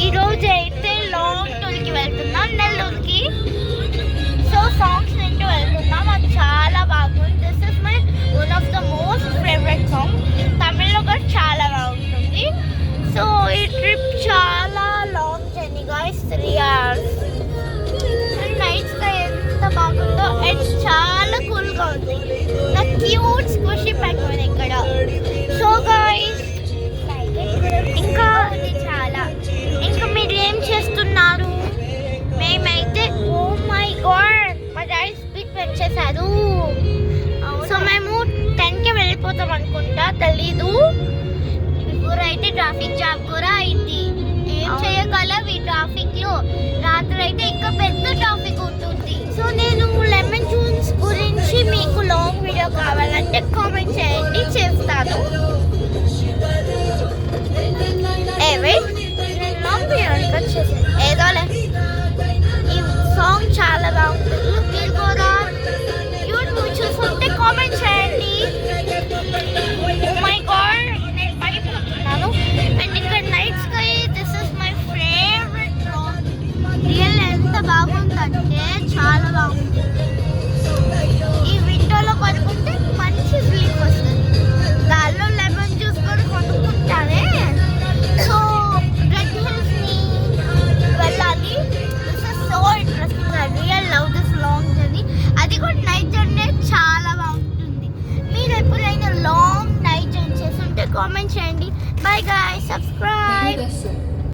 ఈ రోజు అయితే లాంగ్ టూర్కి వెళ్తున్నాం నెల్లూరుకి. సో సాంగ్స్ వింటూ వెళ్తున్నాం, అది చాలా బాగుంది. This is my one of the most favourite song. తమిళ్లో కూడా చాలా బాగుంటుంది. సో ఈ ట్రిప్ చాలా లాంగ్ జర్నీ గాయ్స్, 3 hours. నైట్స్గా ఎంత బాగుందో అండ్ చాలా కూల్గా ఉంది. నా క్యూట్ స్క్విషీ పెట్టుకుని ఇక్కడ. సో గాయ్స్ ఇంకా ఉంది చాలా. ఇంకా మీరు ఏం చేస్తున్నారు? మేమైతే ఓ మై గాడ్ మా డాడీ స్పీడ్ పెంచేశారు. సో మేము 10కి వెళ్ళిపోతాం అనుకుంటా, తెలీదు. అయితే ట్రాఫిక్ జామ్ కూడా అయింది. ఏం చేయగలం ఈ ట్రాఫిక్ లో? రాత్రి అయితే ఇంకా పెద్ద ట్రాఫిక్ ఉంటుంది. సో నేను లెమన్ జ్యూస్ గురించి మీకు లాంగ్ వీడియో కావాలంటే కామెంట్ చేయండి, చేస్తాను. ఏదోలే, ఈ సాంగ్ చాలా బాగుంటుంది. మీరు కూడా యూట్యూబ్ చూస్తుంటే కామెంట్ చేయండి. ఓ మై గాడ్ నేను పడిపోతున్నాను. అండ్ ఇక్కడ night sky, this is my favourite song. Real ఎంత బాగుందంటే చాలా బాగుంది. ఈ విండోలో పడుకుంటే మంచి స్లీప్ వస్తుంది. దానిలో లెమన్ జ్యూస్ కూడా కొనుక్కుంటానే. సో రెడ్ హిల్స్ ని వెళ్ళాలి. This is so interesting. I real love this long journey. అది కూడా నైట్ జర్నీ చాలా బాగుంటుంది. మీరు ఎప్పుడైనా లాంగ్ నైట్ జర్నీ చేస్తుంటే కామెంట్ చేయండి. By guys, subscribe.